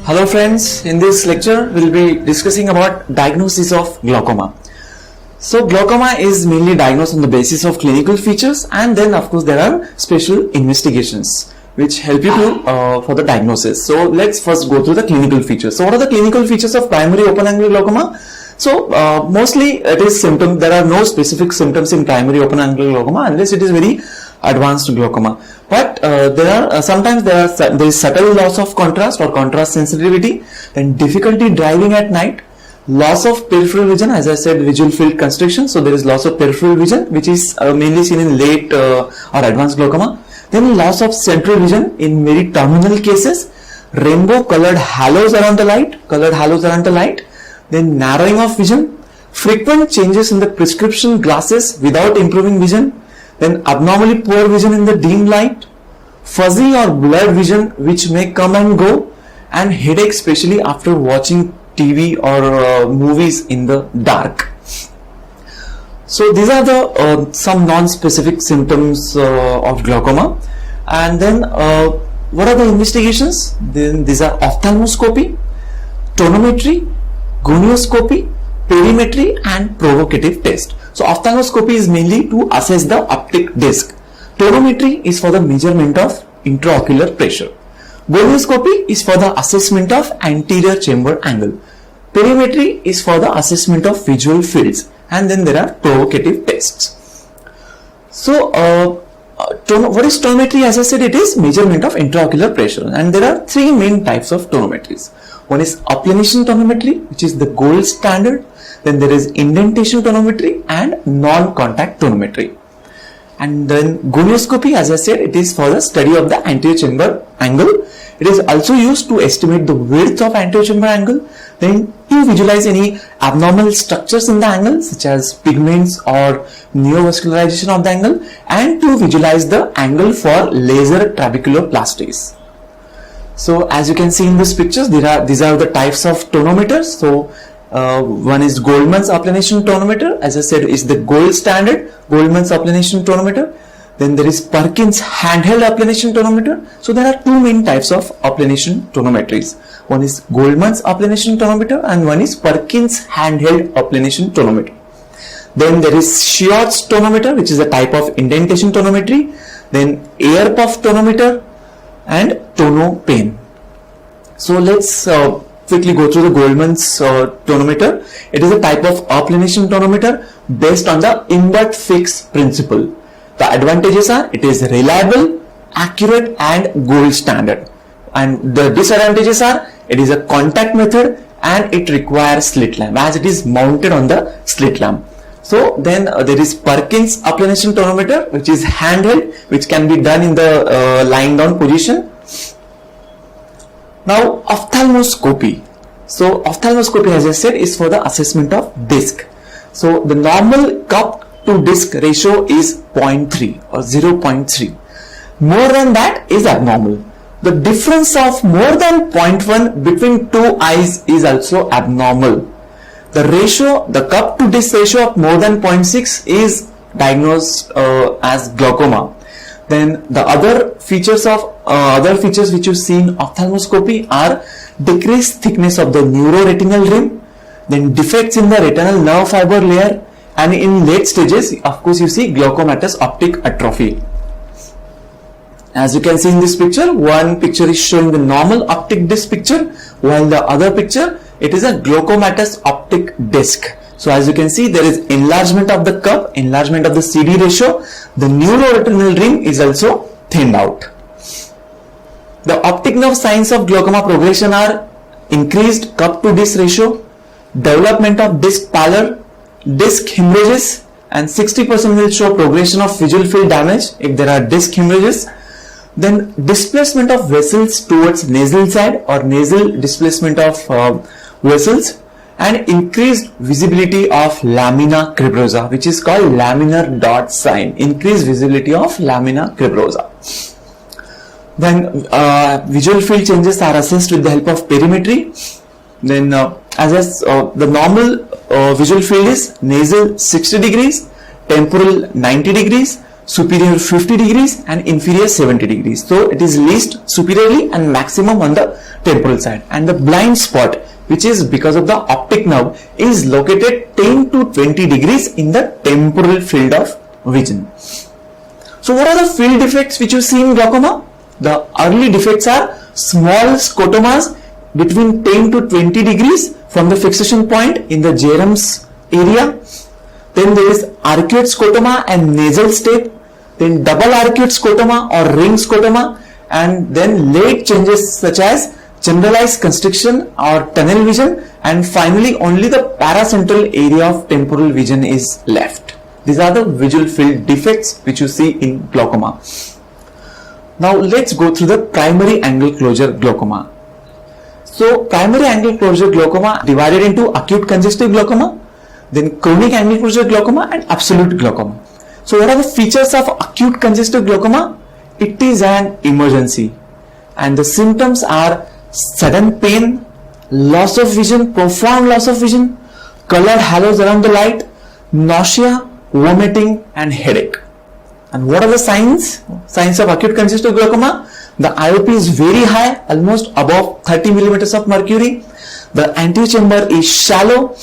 Hello friends, in this lecture we'll be discussing about diagnosis of glaucoma. So glaucoma is mainly diagnosed on the basis of clinical features, and then of course there are special investigations which help you to for the diagnosis. So let's first go through the clinical features. So what are the clinical features of primary open angle glaucoma? So mostly it is symptom. There are no specific symptoms in primary open angle glaucoma unless it is very advanced glaucoma. But there are sometimes there is subtle loss of contrast or contrast sensitivity, then difficulty driving at night, loss of peripheral vision, as I said, visual field constriction. So there is loss of peripheral vision, which is mainly seen in late or advanced glaucoma. Then loss of central vision in very terminal cases, rainbow colored halos around the light, then narrowing of vision, frequent changes in the prescription glasses without improving vision, then abnormally poor vision in the dim light, fuzzy or blurred vision which may come and go, and headache especially after watching TV or movies in the dark. So these are the some non-specific symptoms of glaucoma. And then what are the investigations? Then these are ophthalmoscopy, tonometry, gonioscopy, perimetry, and provocative test. So ophthalmoscopy is mainly to assess the optic disc. Tonometry is for the measurement of intraocular pressure. Gonioscopy is for the assessment of anterior chamber angle. Perimetry is for the assessment of visual fields. And then there are provocative tests. So what is tonometry? As I said, it is measurement of intraocular pressure. And there are three main types of tonometries. One is applanation tonometry, which is the gold standard. Then there is indentation tonometry and non-contact tonometry. And then gonioscopy, as I said, it is for the study of the anterior chamber angle. It is also used to estimate the width of anterior chamber angle, then to visualize any abnormal structures in the angle such as pigments or neovascularization of the angle, and to visualize the angle for laser trabeculoplasties. So as you can see in these pictures, these are the types of tonometers. So one is Goldmann's applanation tonometer, as I said, is the gold standard, Goldmann's applanation tonometer. Then there is Perkins handheld applanation tonometer. So there are two main types of applanation tonometries. One is Goldmann's applanation tonometer and one is Perkins handheld applanation tonometer. Then there is Schiot's tonometer, which is a type of indentation tonometry. Then Ayer-Puff tonometer and TonoPen. So let's quickly go through the Goldmann's tonometer. It is a type of applanation tonometer based on the invert fix principle. The advantages are it is reliable, accurate, and gold standard. And the disadvantages are it is a contact method and it requires slit lamp, as it is mounted on the slit lamp. So then there is Perkins applanation tonometer, which is handheld, which can be done in the lying down position. Now ophthalmoscopy. So ophthalmoscopy, as I said, is for the assessment of disc. So the normal cup to disc ratio is 0.3 or 0.3. More than that is abnormal. The difference of more than 0.1 between two eyes is also abnormal. The ratio, the cup to disc ratio of more than 0.6 is diagnosed as glaucoma. Then the other features which you see in ophthalmoscopy are decreased thickness of the neuroretinal rim, then defects in the retinal nerve fiber layer, and in late stages, of course, you see glaucomatous optic atrophy. As you can see in this picture, one picture is showing the normal optic disc picture, while the other picture, it is a glaucomatous optic disc. So as you can see, there is enlargement of the cup, enlargement of the CD ratio. The neuroretinal ring is also thinned out. The optic nerve signs of glaucoma progression are increased cup to disc ratio, development of disc pallor, disc hemorrhages, and 60% will show progression of visual field damage if there are disc hemorrhages. Then displacement of vessels towards nasal side or nasal displacement of vessels, and increased visibility of lamina cribrosa, which is called laminar dot sign, increased visibility of lamina cribrosa. Then visual field changes are assessed with the help of perimetry. Then the normal visual field is nasal 60 degrees, temporal 90 degrees, superior 50 degrees and inferior 70 degrees. So it is least superiorly and maximum on the temporal side. And the blind spot, which is because of the optic nerve, is located 10 to 20 degrees in the temporal field of vision. So what are the field defects which you see in glaucoma? The early defects are small scotomas between 10 to 20 degrees from the fixation point in the Jerum's area. Then there is arcuate scotoma and nasal step. Then double arcuate scotoma or ring scotoma. And then late changes such as generalized constriction or tunnel vision. And finally only the paracentral area of temporal vision is left. These are the visual field defects which you see in glaucoma. Now let's go through the primary angle closure glaucoma. So primary angle closure glaucoma divided into acute congestive glaucoma, then chronic angle closure glaucoma and absolute glaucoma. So what are the features of acute congestive glaucoma? It is an emergency and the symptoms are sudden pain, loss of vision, profound loss of vision, colored halos around the light, nausea, vomiting and headache. And what are the signs? Signs of acute congestive glaucoma? The IOP is very high, almost above 30 millimeters of mercury. The antechamber is shallow.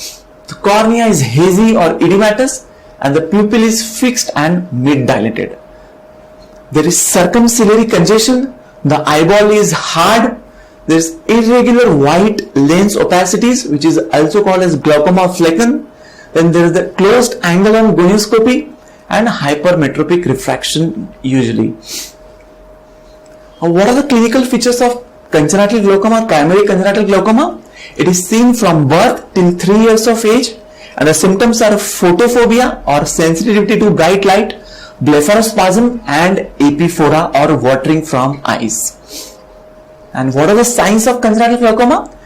The cornea is hazy or edematous, and the pupil is fixed and mid-dilated. There is circumciliary congestion. The eyeball is hard. There is irregular white lens opacities, which is also called as glaucoma flecken. Then there is the closed angle on gonioscopy and hypermetropic refraction usually. What are the clinical features of congenital glaucoma, primary congenital glaucoma? It is seen from birth till 3 years of age, and the symptoms are photophobia or sensitivity to bright light, blepharospasm and epiphora or watering from eyes. And what are the signs of congenital glaucoma?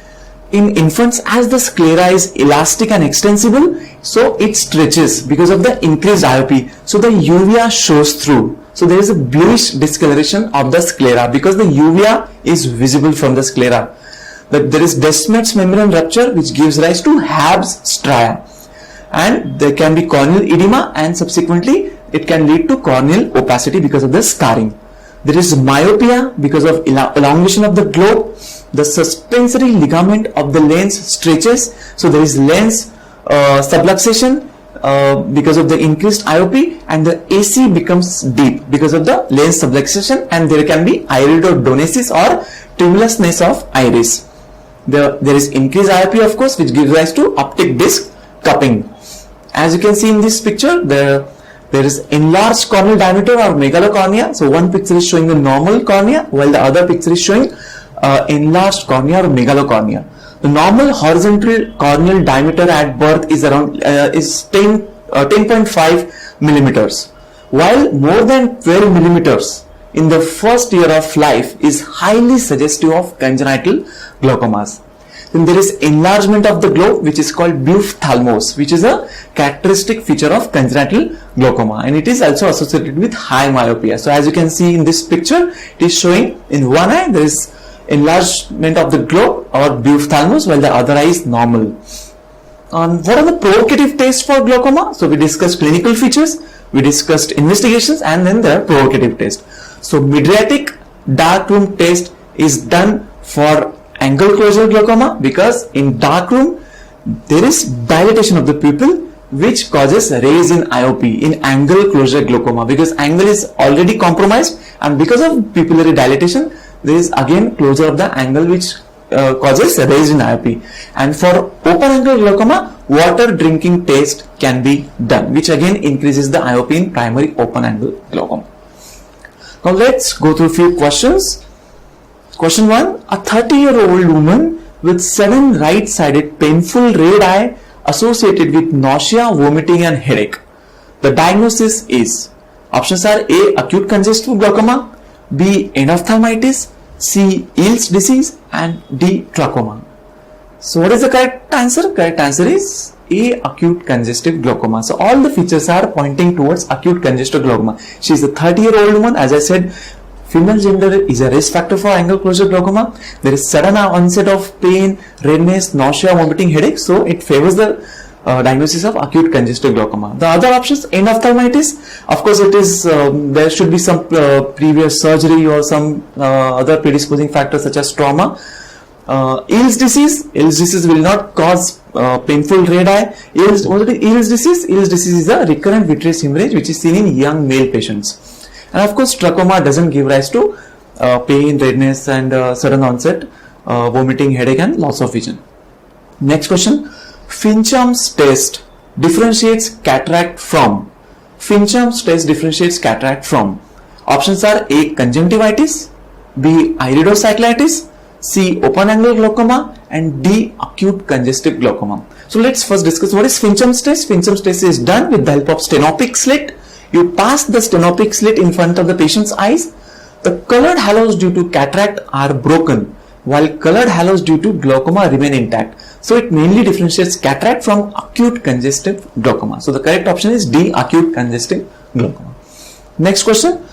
In infants, as the sclera is elastic and extensible, so it stretches because of the increased IOP. So the uvea shows through. So there is a bluish discoloration of the sclera because the uvea is visible from the sclera. But there is Descemet's membrane rupture which gives rise to Habs stria. And there can be corneal edema and subsequently it can lead to corneal opacity because of the scarring. There is myopia because of elongation of the globe. The suspensory ligament of the lens stretches, so there is lens subluxation because of the increased IOP, and the AC becomes deep because of the lens subluxation, and there can be iridodonesis or tremulousness of iris. There is increased IOP, of course, which gives rise to optic disc cupping. As you can see in this picture, there is enlarged corneal diameter or megalocornea. So one picture is showing the normal cornea while the other picture is showing enlarged cornea or megalocornea. The normal horizontal corneal diameter at birth is around 10.5 millimeters, while more than 12 millimeters in the first year of life is highly suggestive of congenital glaucomas. Then there is enlargement of the globe, which is called buphthalmos, which is a characteristic feature of congenital glaucoma, and it is also associated with high myopia. So as you can see in this picture, it is showing in one eye there is enlargement of the globe or buphthalmos while the other eye is normal. What are the provocative tests for glaucoma? So we discussed clinical features, we discussed investigations, and then there are provocative tests. So mydriatic dark room test is done for angle closure glaucoma because in dark room there is dilatation of the pupil which causes raise in IOP in angle closure glaucoma, because angle is already compromised, and because of pupillary dilatation there is again closure of the angle which causes a raise in IOP. And for open angle glaucoma, water drinking test can be done, which again increases the IOP in primary open angle glaucoma. Now let's go through a few questions. Question 1. A 30-year-old woman with 7 right-sided painful red eye associated with nausea, vomiting and headache. The diagnosis is, options are A. Acute congestive glaucoma, B. Endophthalmitis, C. Eales disease and D. Trachoma. So what is the correct answer? Correct answer is A. Acute congestive glaucoma. So all the features are pointing towards acute congestive glaucoma. She is a 30-year-old woman. As I said, female gender is a risk factor for angle closure glaucoma. There is sudden onset of pain, redness, nausea, vomiting, headache. So it favors the diagnosis of acute congestive glaucoma. The other options, endophthalmitis, of course it is, there should be some previous surgery or some other predisposing factors such as trauma. Eales disease will not cause painful red eye. Eales disease is a recurrent vitreous hemorrhage which is seen in young male patients. And of course trachoma doesn't give rise to pain, redness and sudden onset, vomiting, headache and loss of vision. Next question, Fincham's test differentiates cataract from. Fincham's test differentiates cataract from. Options are A. Conjunctivitis, B. Iridocyclitis, C. Open angle glaucoma and D. Acute congestive glaucoma. So let's first discuss what is Fincham's test. Fincham's test is done with the help of stenopic slit. You pass the stenopic slit in front of the patient's eyes. The colored halos due to cataract are broken, while colored halos due to glaucoma remain intact. So it mainly differentiates cataract from acute congestive glaucoma. So the correct option is D. Acute congestive glaucoma. Next question.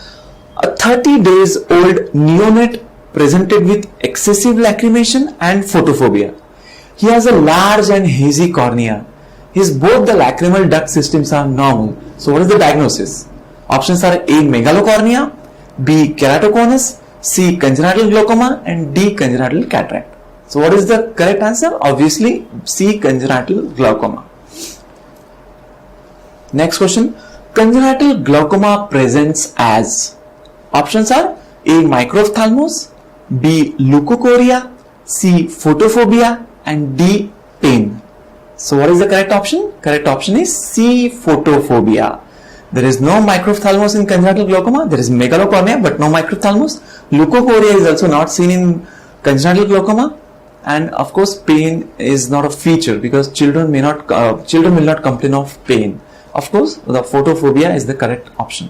A 30 days old neonate presented with excessive lacrimation and photophobia. He has a large and hazy cornea. Both the lacrimal duct systems are normal. So what is the diagnosis? Options are A. Megalocornea, B. Keratoconus, C. Congenital glaucoma and D. Congenital cataract. So what is the correct answer? Obviously C. Congenital glaucoma. Next question. Congenital glaucoma presents as. Options are A. Microphthalmos, B. Leukocoria, C. Photophobia and D. Pain. So what is the correct option? Correct option is C. Photophobia. There is no microphthalmos in congenital glaucoma. There is megalocornea but no microphthalmos. Leukocoria is also not seen in congenital glaucoma, and of course pain is not a feature because children will not complain of pain. Of course the photophobia is the correct option.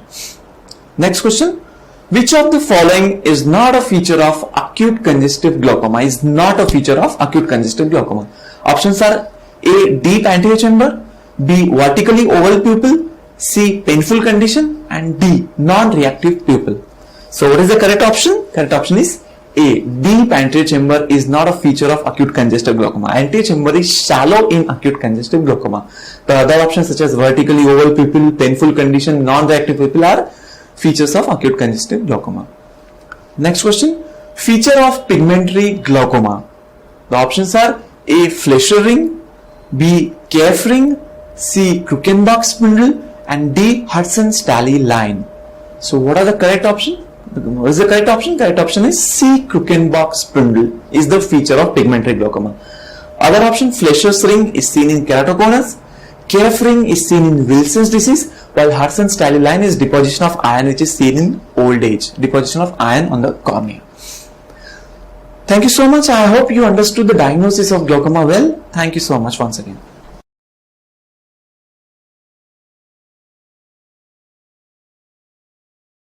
Next question. Which of the following is not a feature of acute congestive glaucoma? Is not a feature of acute congestive glaucoma. Options are A. Deep anterior chamber, B. Vertically oval pupil, C. Painful condition and D. Non-reactive pupil. So what is the correct option? Correct option is A. Deep anterior chamber is not a feature of acute congestive glaucoma. Anterior chamber is shallow in acute congestive glaucoma. The other options such as vertically oval pupil, painful condition, non-reactive pupil are features of acute congestive glaucoma. Next question. Feature of pigmentary glaucoma. The options are A. Fleischer ring, B. Kerf ring, C. Krukenbach spindle and D. Hudson-Stally line. So what are the correct options? What is the correct option? Correct option is C. Krukenbach spindle is the feature of pigmentary glaucoma. Other option, Fleischer's ring is seen in keratoconus, Kerf ring is seen in Wilson's disease, while Hudson-Stally line is deposition of iron which is seen in old age, deposition of iron on the cornea. Thank you so much. I hope you understood the diagnosis of glaucoma well. Thank you so much once again.